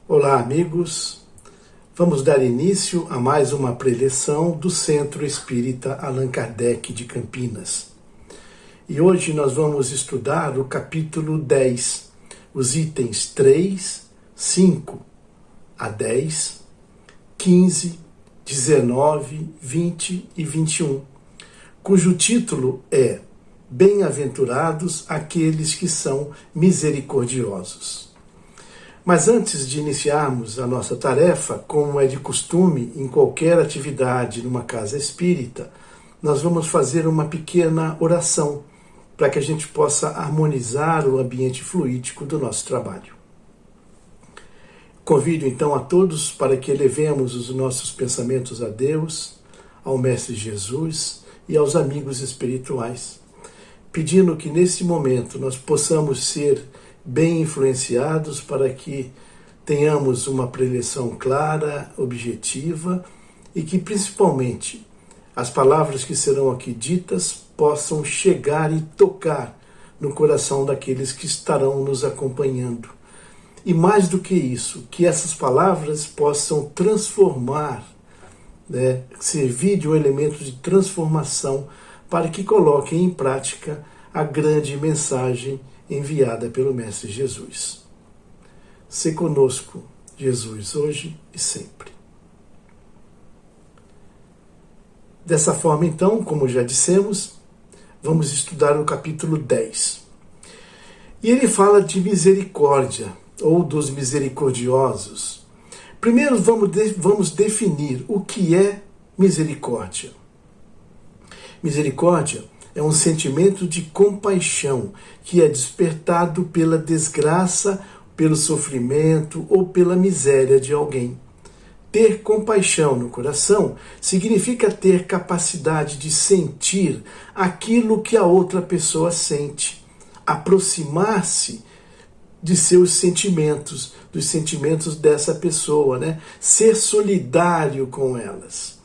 Olá, amigos. Vamos dar início a mais uma preleção do Centro Espírita Allan Kardec de Campinas. E hoje nós vamos estudar o capítulo 10, os itens 3, 5 a 10, 15, 19, 20 e 21, cujo título é Bem-aventurados aqueles que são misericordiosos. Mas antes de iniciarmos a nossa tarefa, como é de costume em qualquer atividade numa casa espírita, nós vamos fazer uma pequena oração para que a gente possa harmonizar o ambiente fluídico do nosso trabalho. Convido então a todos para que elevemos os nossos pensamentos a Deus, ao Mestre Jesus e aos amigos espirituais, pedindo que nesse momento nós possamos ser bem influenciados para que tenhamos uma preleção clara, objetiva e que principalmente as palavras que serão aqui ditas possam chegar e tocar no coração daqueles que estarão nos acompanhando. E mais do que isso, que essas palavras possam transformar, servir de um elemento de transformação para que coloquem em prática a grande mensagem enviada pelo Mestre Jesus. Se conosco, Jesus, hoje e sempre. Dessa forma, então, como já dissemos, vamos estudar o capítulo 10. E ele fala de misericórdia, ou dos misericordiosos. Primeiro vamos definir o que é misericórdia. Misericórdia é um sentimento de compaixão que é despertado pela desgraça, pelo sofrimento ou pela miséria de alguém. Ter compaixão no coração significa ter capacidade de sentir aquilo que a outra pessoa sente, aproximar-se de seus sentimentos, dos sentimentos dessa pessoa, Ser solidário com elas.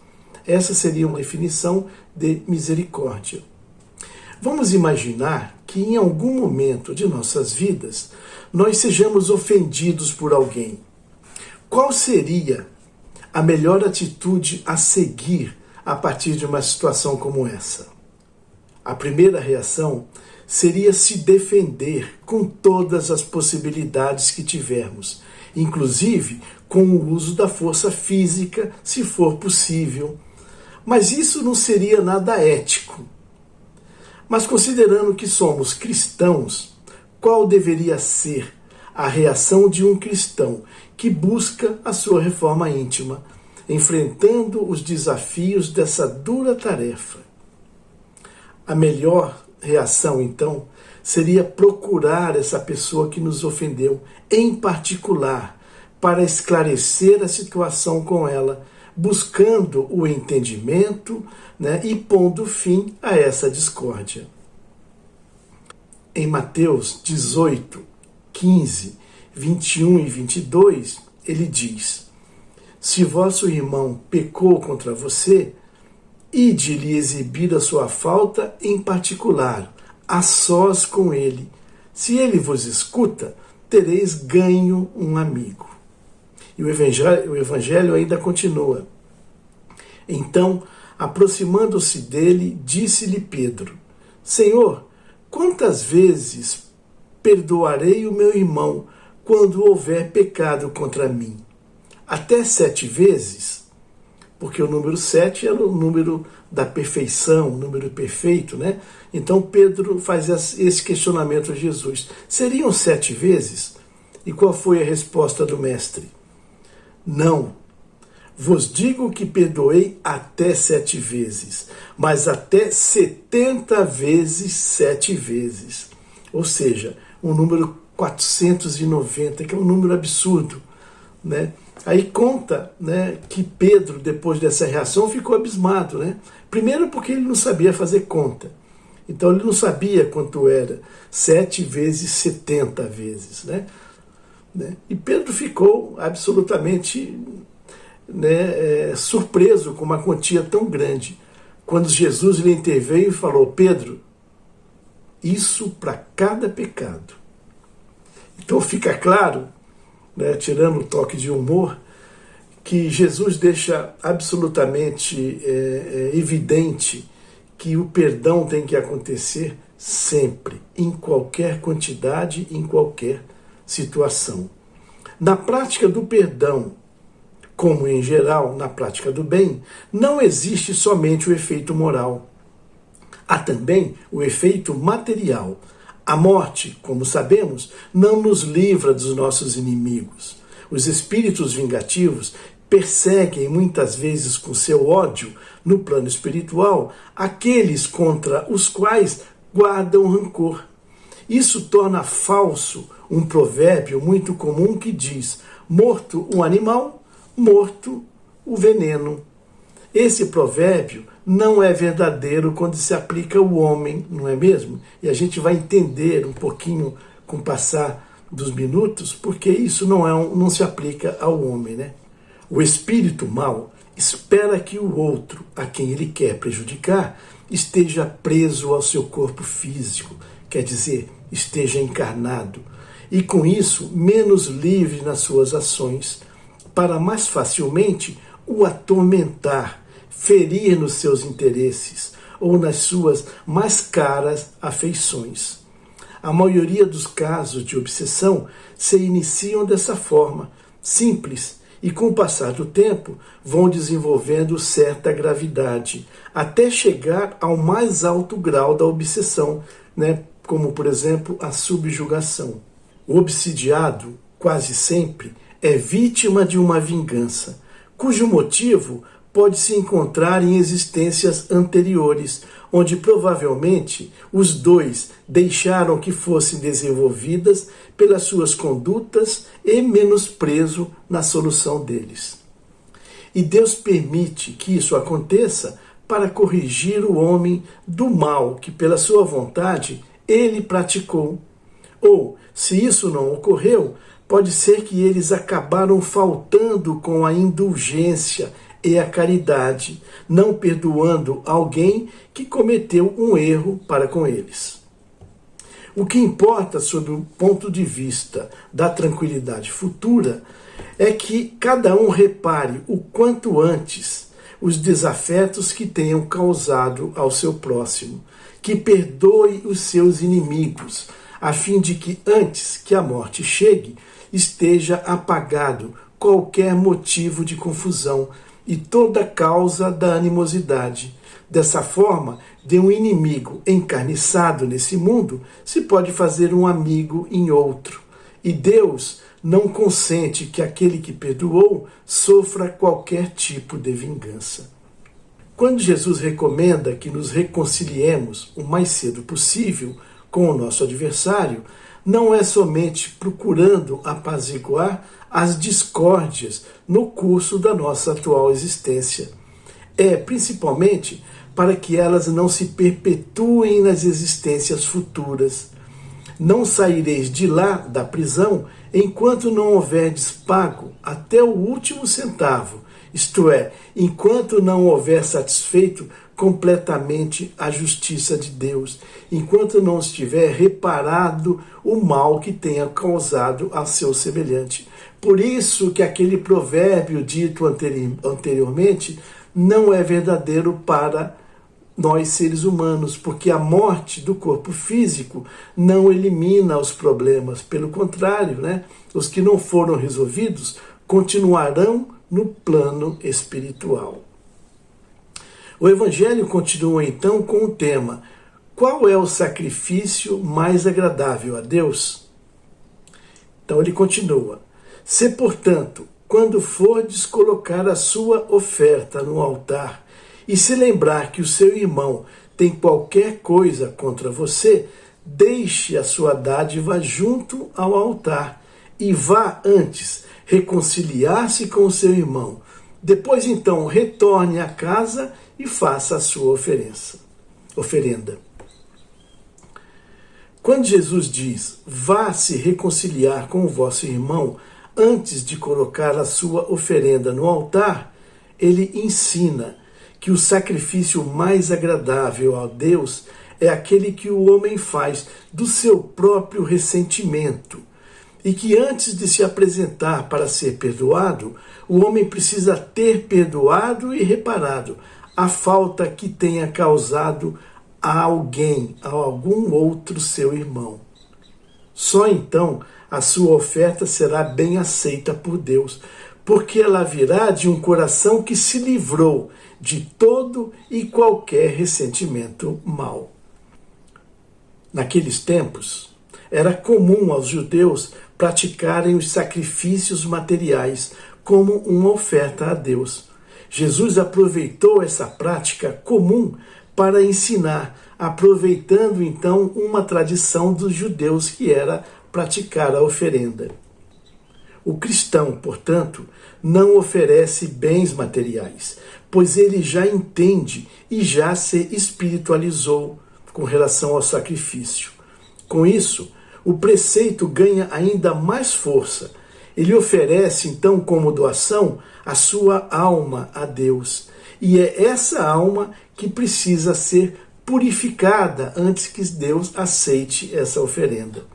Essa seria uma definição de misericórdia. Vamos imaginar que em algum momento de nossas vidas nós sejamos ofendidos por alguém. Qual seria a melhor atitude a seguir a partir de uma situação como essa? A primeira reação seria se defender com todas as possibilidades que tivermos, inclusive com o uso da força física, se for possível. Mas isso não seria nada ético. Mas considerando que somos cristãos, qual deveria ser a reação de um cristão que busca a sua reforma íntima, enfrentando os desafios dessa dura tarefa? A melhor reação, então, seria procurar essa pessoa que nos ofendeu, em particular, para esclarecer a situação com ela, buscando o entendimento, e pondo fim a essa discórdia. Em Mateus 18, 15, 21 e 22, ele diz: Se vosso irmão pecou contra você, ide-lhe exibir a sua falta em particular, a sós com ele. Se ele vos escuta, tereis ganho um amigo. E o evangelho ainda continua. Então, aproximando-se dele, disse-lhe Pedro: Senhor, quantas vezes perdoarei o meu irmão quando houver pecado contra mim? Até 7 vezes? Porque o número 7 é o número da perfeição, o número perfeito, Então Pedro faz esse questionamento a Jesus. Seriam 7 vezes? E qual foi a resposta do mestre? Não. Vos digo que perdoei até 7 vezes, mas até 70 vezes 7 vezes. Ou seja, um número 490, que é um número absurdo, Aí conta, que Pedro, depois dessa reação, ficou abismado, Primeiro porque ele não sabia fazer conta. Então ele não sabia quanto era 7 vezes 70 vezes, E Pedro ficou absolutamente surpreso com uma quantia tão grande, quando Jesus lhe interveio e falou: Pedro, isso para cada pecado. Então fica claro né, tirando o toque de humor, que Jesus deixa absolutamente evidente que o perdão tem que acontecer sempre, em qualquer quantidade, em qualquer situação. Na prática do perdão, como em geral na prática do bem, não existe somente o efeito moral. Há também o efeito material. A morte, como sabemos, não nos livra dos nossos inimigos. Os espíritos vingativos perseguem muitas vezes com seu ódio, no plano espiritual, aqueles contra os quais guardam rancor. Isso torna falso um provérbio muito comum que diz: morto o animal, morto o veneno. Esse provérbio não é verdadeiro quando se aplica ao homem, não é mesmo? E a gente vai entender um pouquinho com o passar dos minutos, porque isso não se aplica ao homem, né? O espírito mau espera que o outro, a quem ele quer prejudicar, esteja preso ao seu corpo físico, quer dizer, esteja encarnado, e com isso menos livre nas suas ações, para mais facilmente o atormentar, ferir nos seus interesses ou nas suas mais caras afeições. A maioria dos casos de obsessão se iniciam dessa forma, simples, e com o passar do tempo vão desenvolvendo certa gravidade, até chegar ao mais alto grau da obsessão, né? Como, por exemplo, a subjugação. O obsidiado, quase sempre, é vítima de uma vingança, cujo motivo pode se encontrar em existências anteriores, onde provavelmente os dois deixaram que fossem desenvolvidas pelas suas condutas e menosprezo na solução deles. E Deus permite que isso aconteça para corrigir o homem do mal que, pela sua vontade, ele praticou. Ou, se isso não ocorreu, pode ser que eles acabaram faltando com a indulgência e a caridade, não perdoando alguém que cometeu um erro para com eles. O que importa sob o ponto de vista da tranquilidade futura é que cada um repare o quanto antes os desafetos que tenham causado ao seu próximo, que perdoe os seus inimigos, a fim de que antes que a morte chegue, esteja apagado qualquer motivo de confusão e toda causa da animosidade. Dessa forma, de um inimigo encarniçado nesse mundo, se pode fazer um amigo em outro. E Deus não consente que aquele que perdoou sofra qualquer tipo de vingança. Quando Jesus recomenda que nos reconciliemos o mais cedo possível com o nosso adversário, não é somente procurando apaziguar as discórdias no curso da nossa atual existência. É principalmente para que elas não se perpetuem nas existências futuras. Não saireis de lá da prisão enquanto não houverdes pago até o último centavo, isto é, enquanto não houver satisfeito completamente a justiça de Deus, enquanto não estiver reparado o mal que tenha causado a seu semelhante. Por isso que aquele provérbio dito anteriormente não é verdadeiro para nós seres humanos, porque a morte do corpo físico não elimina os problemas, pelo contrário, né? Os que não foram resolvidos continuarão no plano espiritual. O Evangelho continua então com o tema: qual é o sacrifício mais agradável a Deus? Então ele continua: se, portanto, quando fordes colocar a sua oferta no altar, e se lembrar que o seu irmão tem qualquer coisa contra você, deixe a sua dádiva junto ao altar e vá antes reconciliar-se com o seu irmão. Depois, então, retorne à casa e faça a sua oferenda. Quando Jesus diz, vá se reconciliar com o vosso irmão antes de colocar a sua oferenda no altar, ele ensina que o sacrifício mais agradável a Deus é aquele que o homem faz do seu próprio ressentimento e que antes de se apresentar para ser perdoado, o homem precisa ter perdoado e reparado a falta que tenha causado a alguém, a algum outro seu irmão. Só então a sua oferta será bem aceita por Deus, porque ela virá de um coração que se livrou de todo e qualquer ressentimento mau. Naqueles tempos, era comum aos judeus praticarem os sacrifícios materiais como uma oferta a Deus. Jesus aproveitou essa prática comum para ensinar, aproveitando então uma tradição dos judeus que era praticar a oferenda. O cristão, portanto, não oferece bens materiais, pois ele já entende e já se espiritualizou com relação ao sacrifício. Com isso, o preceito ganha ainda mais força. Ele oferece, então, como doação, a sua alma a Deus. E é essa alma que precisa ser purificada antes que Deus aceite essa oferenda.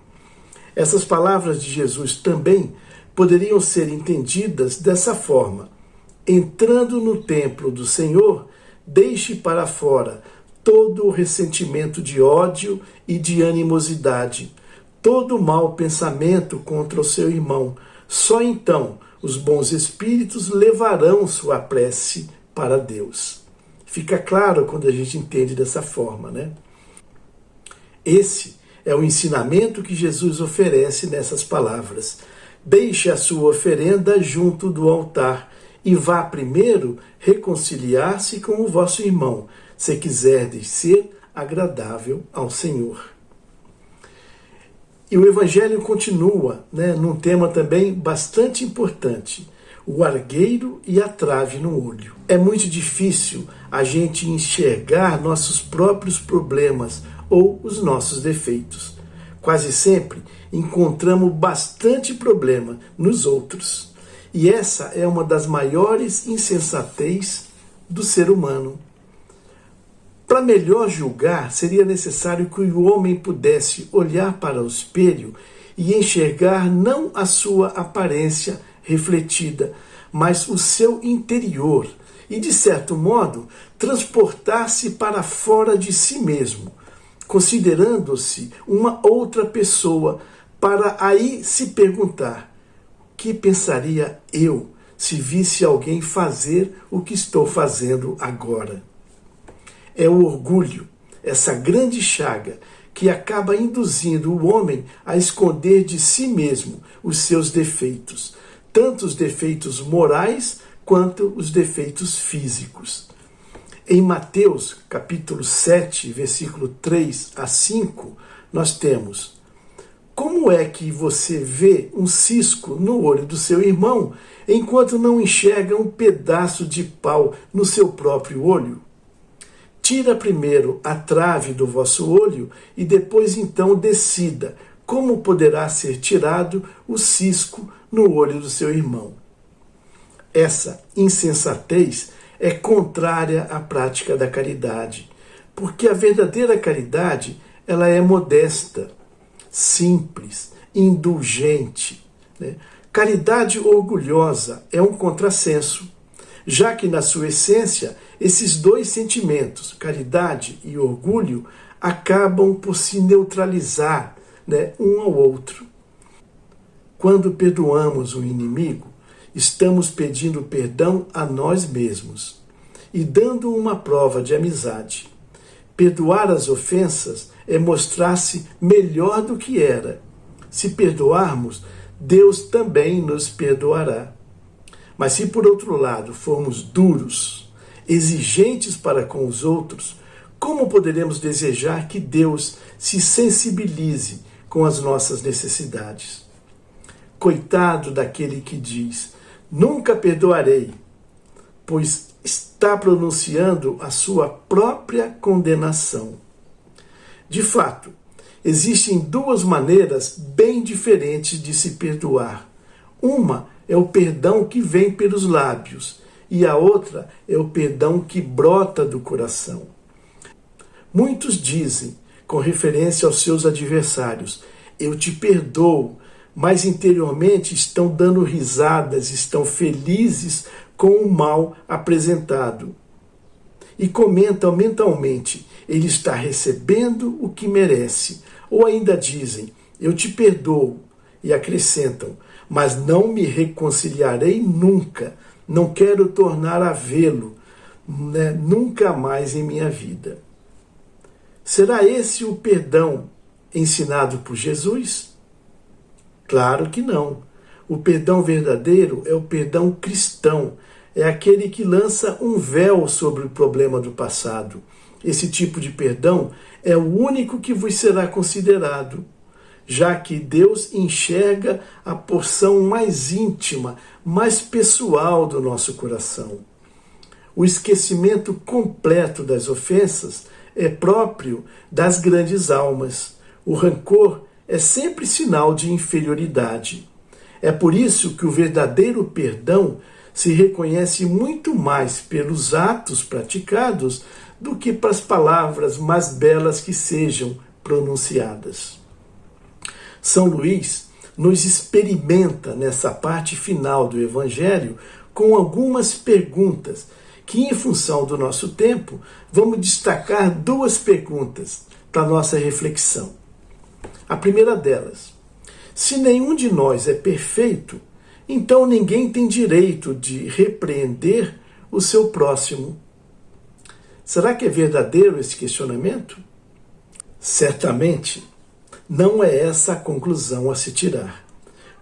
Essas palavras de Jesus também poderiam ser entendidas dessa forma: entrando no templo do Senhor, deixe para fora todo o ressentimento de ódio e de animosidade, todo mau pensamento contra o seu irmão. Só então os bons espíritos levarão sua prece para Deus. Fica claro quando a gente entende dessa forma, né? Esse é o ensinamento que Jesus oferece nessas palavras. Deixe a sua oferenda junto do altar e vá primeiro reconciliar-se com o vosso irmão, se quiserdes ser agradável ao Senhor. E o Evangelho continua, num tema também bastante importante: o argueiro e a trave no olho. É muito difícil a gente enxergar nossos próprios problemas ou os nossos defeitos. Quase sempre encontramos bastante problema nos outros. E essa é uma das maiores insensatez do ser humano. Para melhor julgar, seria necessário que o homem pudesse olhar para o espelho e enxergar não a sua aparência refletida, mas o seu interior, e, de certo modo, transportar-se para fora de si mesmo, considerando-se uma outra pessoa, para aí se perguntar: que pensaria eu se visse alguém fazer o que estou fazendo agora? É o orgulho, essa grande chaga, que acaba induzindo o homem a esconder de si mesmo os seus defeitos, tanto os defeitos morais quanto os defeitos físicos. Em Mateus, capítulo 7, versículo 3 a 5, nós temos: como é que você vê um cisco no olho do seu irmão, enquanto não enxerga um pedaço de pau no seu próprio olho? Tira primeiro a trave do vosso olho e depois então decida como poderá ser tirado o cisco no olho do seu irmão. Essa insensatez é contrária à prática da caridade, porque a verdadeira caridade, ela é modesta, simples, indulgente. Caridade orgulhosa é um contrassenso, já que na sua essência esses dois sentimentos, caridade e orgulho, acabam por se neutralizar, um ao outro. Quando perdoamos o inimigo, estamos pedindo perdão a nós mesmos e dando uma prova de amizade. Perdoar as ofensas é mostrar-se melhor do que era. Se perdoarmos, Deus também nos perdoará. Mas se por outro lado formos duros, exigentes para com os outros, como poderemos desejar que Deus se sensibilize com as nossas necessidades? Coitado daquele que diz: nunca perdoarei, pois está pronunciando a sua própria condenação. De fato, existem duas maneiras bem diferentes de se perdoar. Uma é o perdão que vem pelos lábios, e a outra é o perdão que brota do coração. Muitos dizem, com referência aos seus adversários: eu te perdoo, mas interiormente estão dando risadas, estão felizes com o mal apresentado. E comentam mentalmente: ele está recebendo o que merece. Ou ainda dizem: eu te perdoo. E acrescentam: mas não me reconciliarei nunca. Não quero tornar a vê-lo, nunca mais em minha vida. Será esse o perdão ensinado por Jesus? Claro que não. O perdão verdadeiro é o perdão cristão. É aquele que lança um véu sobre o problema do passado. Esse tipo de perdão é o único que vos será considerado, já que Deus enxerga a porção mais íntima, mais pessoal do nosso coração. O esquecimento completo das ofensas é próprio das grandes almas. O rancor é sempre sinal de inferioridade. É por isso que o verdadeiro perdão se reconhece muito mais pelos atos praticados do que pelas palavras mais belas que sejam pronunciadas. São Luís nos experimenta nessa parte final do Evangelho com algumas perguntas que, em função do nosso tempo, vamos destacar duas perguntas para a nossa reflexão. A primeira delas: se nenhum de nós é perfeito, então ninguém tem direito de repreender o seu próximo. Será que é verdadeiro esse questionamento? Certamente não é essa a conclusão a se tirar,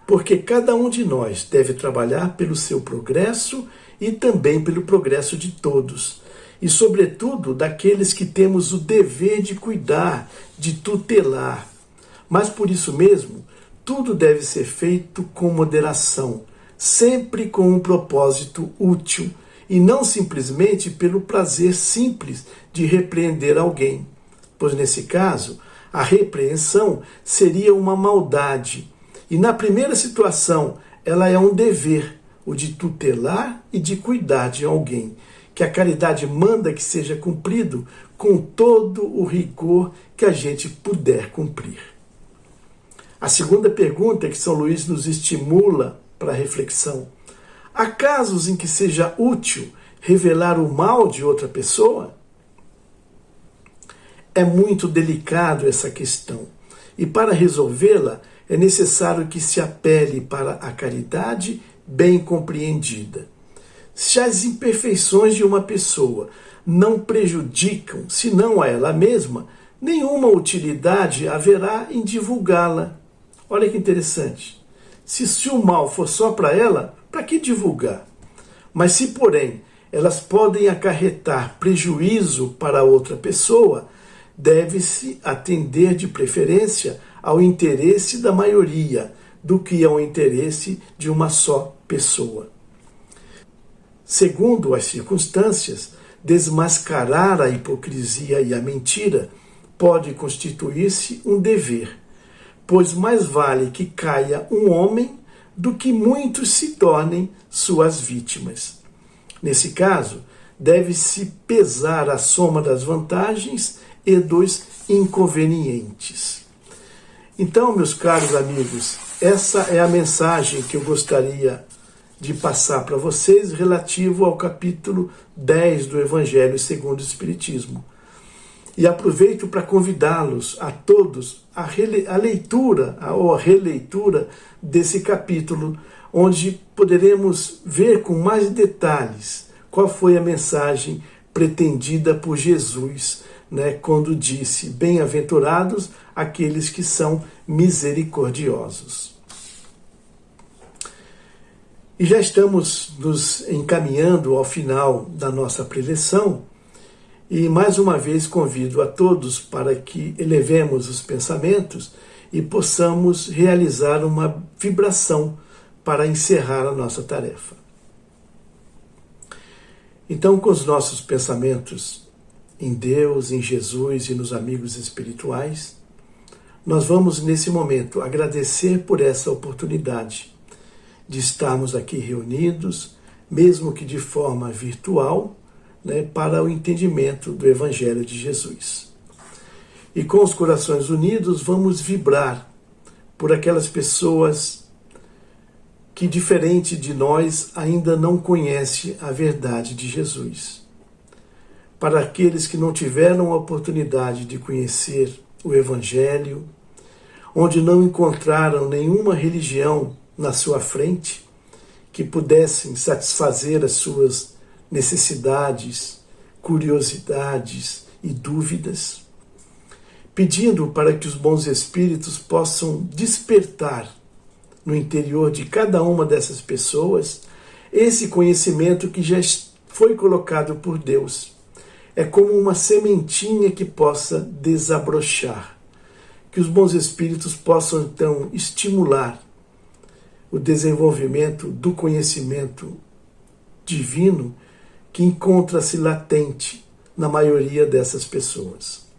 porque cada um de nós deve trabalhar pelo seu progresso e também pelo progresso de todos, e sobretudo daqueles que temos o dever de cuidar, de tutelar. Mas por isso mesmo, tudo deve ser feito com moderação, sempre com um propósito útil, e não simplesmente pelo prazer simples de repreender alguém, pois nesse caso, a repreensão seria uma maldade, e na primeira situação, ela é um dever, o de tutelar e de cuidar de alguém, que a caridade manda que seja cumprido com todo o rigor que a gente puder cumprir. A segunda pergunta que São Luís nos estimula para a reflexão: há casos em que seja útil revelar o mal de outra pessoa? É muito delicado essa questão, e para resolvê-la é necessário que se apele para a caridade bem compreendida. Se as imperfeições de uma pessoa não prejudicam, senão a ela mesma, nenhuma utilidade haverá em divulgá-la. Olha que interessante. Se o mal for só para ela, para que divulgar? Mas se, porém, elas podem acarretar prejuízo para outra pessoa, deve-se atender de preferência ao interesse da maioria, do que ao interesse de uma só pessoa. Segundo as circunstâncias, desmascarar a hipocrisia e a mentira pode constituir-se um dever, pois mais vale que caia um homem do que muitos se tornem suas vítimas. Nesse caso, deve-se pesar a soma das vantagens e dos inconvenientes. Então, meus caros amigos, essa é a mensagem que eu gostaria de passar para vocês relativo ao capítulo 10 do Evangelho segundo o Espiritismo. E aproveito para convidá-los a todos a leitura ou a releitura desse capítulo, onde poderemos ver com mais detalhes qual foi a mensagem pretendida por Jesus, quando disse: bem-aventurados aqueles que são misericordiosos. E já estamos nos encaminhando ao final da nossa preleção, e mais uma vez convido a todos para que elevemos os pensamentos e possamos realizar uma vibração para encerrar a nossa tarefa. Então, com os nossos pensamentos em Deus, em Jesus e nos amigos espirituais, nós vamos nesse momento agradecer por essa oportunidade de estarmos aqui reunidos, mesmo que de forma virtual, para o entendimento do Evangelho de Jesus. E com os corações unidos vamos vibrar por aquelas pessoas que, diferente de nós, ainda não conhecem a verdade de Jesus. Para aqueles que não tiveram a oportunidade de conhecer o Evangelho, onde não encontraram nenhuma religião na sua frente que pudessem satisfazer as suas necessidades, curiosidades e dúvidas, pedindo para que os bons espíritos possam despertar no interior de cada uma dessas pessoas esse conhecimento que já foi colocado por Deus. É como uma sementinha que possa desabrochar, que os bons espíritos possam então estimular o desenvolvimento do conhecimento divino que encontra-se latente na maioria dessas pessoas.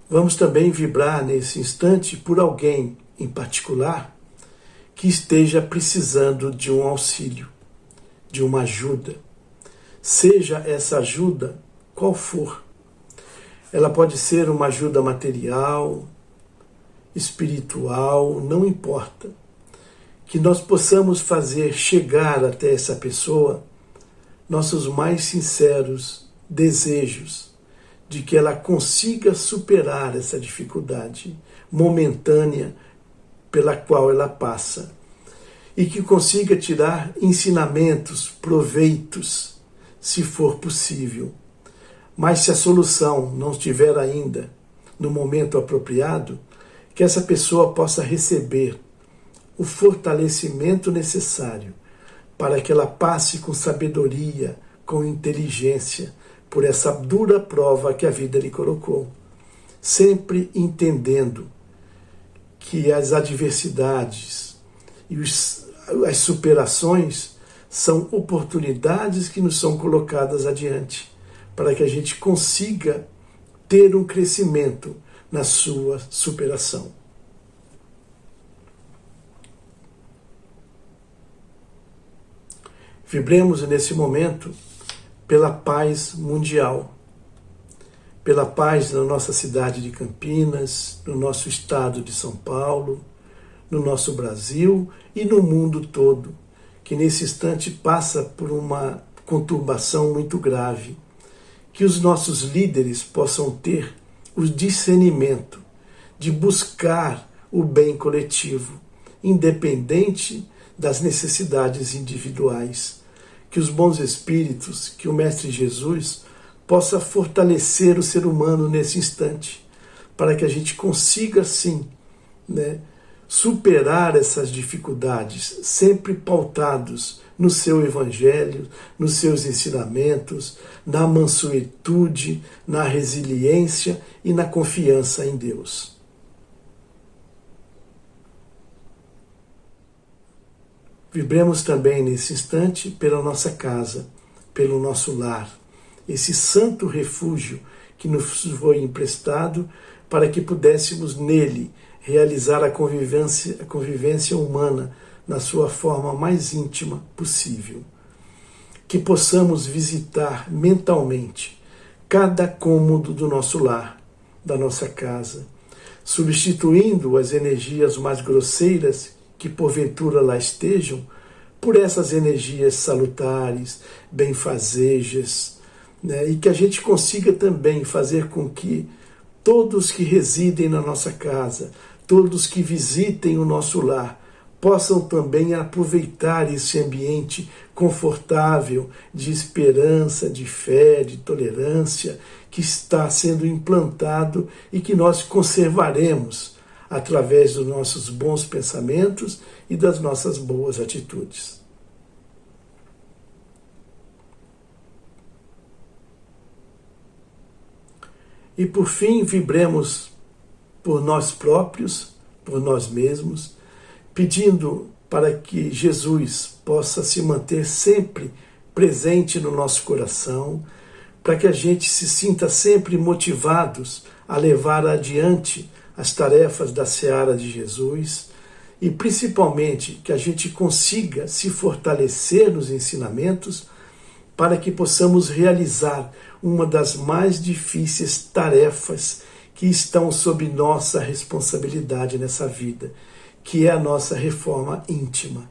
Vamos também vibrar nesse instante por alguém em particular que esteja precisando de um auxílio, de uma ajuda. Seja essa ajuda qual for. Ela pode ser uma ajuda material, espiritual, não importa. Que nós possamos fazer chegar até essa pessoa nossos mais sinceros desejos de que ela consiga superar essa dificuldade momentânea pela qual ela passa e que consiga tirar ensinamentos, proveitos, se for possível. Mas se a solução não estiver ainda no momento apropriado, que essa pessoa possa receber o fortalecimento necessário para que ela passe com sabedoria, com inteligência, por essa dura prova que a vida lhe colocou, sempre entendendo que as adversidades e as superações são oportunidades que nos são colocadas adiante, para que a gente consiga ter um crescimento na sua superação. Vibremos nesse momento pela paz mundial, pela paz na nossa cidade de Campinas, no nosso estado de São Paulo, no nosso Brasil e no mundo todo, que nesse instante passa por uma conturbação muito grave. Que os nossos líderes possam ter o discernimento de buscar o bem coletivo, independente das necessidades individuais. Que os bons espíritos, que o Mestre Jesus possa fortalecer o ser humano nesse instante, para que a gente consiga, sim, superar essas dificuldades, sempre pautados no seu Evangelho, nos seus ensinamentos, na mansuetude, na resiliência e na confiança em Deus. Vibremos também nesse instante pela nossa casa, pelo nosso lar, esse santo refúgio que nos foi emprestado para que pudéssemos nele realizar a convivência humana na sua forma mais íntima possível. Que possamos visitar mentalmente cada cômodo do nosso lar, da nossa casa, substituindo as energias mais grosseiras que porventura lá estejam, por essas energias salutares, benfazejas, e que a gente consiga também fazer com que todos que residem na nossa casa, todos que visitem o nosso lar, possam também aproveitar esse ambiente confortável de esperança, de fé, de tolerância que está sendo implantado e que nós conservaremos através dos nossos bons pensamentos e das nossas boas atitudes. E por fim, vibremos por nós próprios, por nós mesmos, pedindo para que Jesus possa se manter sempre presente no nosso coração, para que a gente se sinta sempre motivados a levar adiante as tarefas da seara de Jesus e principalmente que a gente consiga se fortalecer nos ensinamentos para que possamos realizar uma das mais difíceis tarefas que estão sob nossa responsabilidade nessa vida, que é a nossa reforma íntima.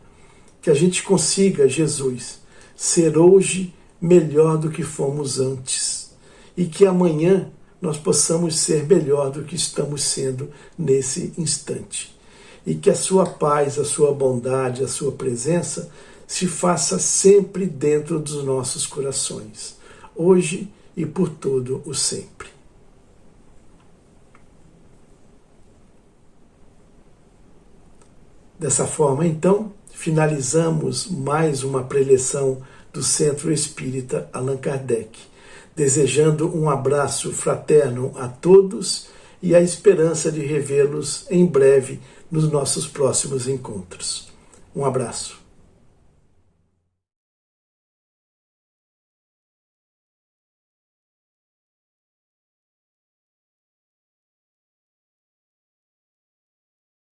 Que a gente consiga, Jesus, ser hoje melhor do que fomos antes, e que amanhã nós possamos ser melhor do que estamos sendo nesse instante. E que a sua paz, a sua bondade, a sua presença se faça sempre dentro dos nossos corações, hoje e por todo o sempre. Dessa forma, então, finalizamos mais uma preleção do Centro Espírita Allan Kardec, desejando um abraço fraterno a todos e a esperança de revê-los em breve nos nossos próximos encontros. Um abraço.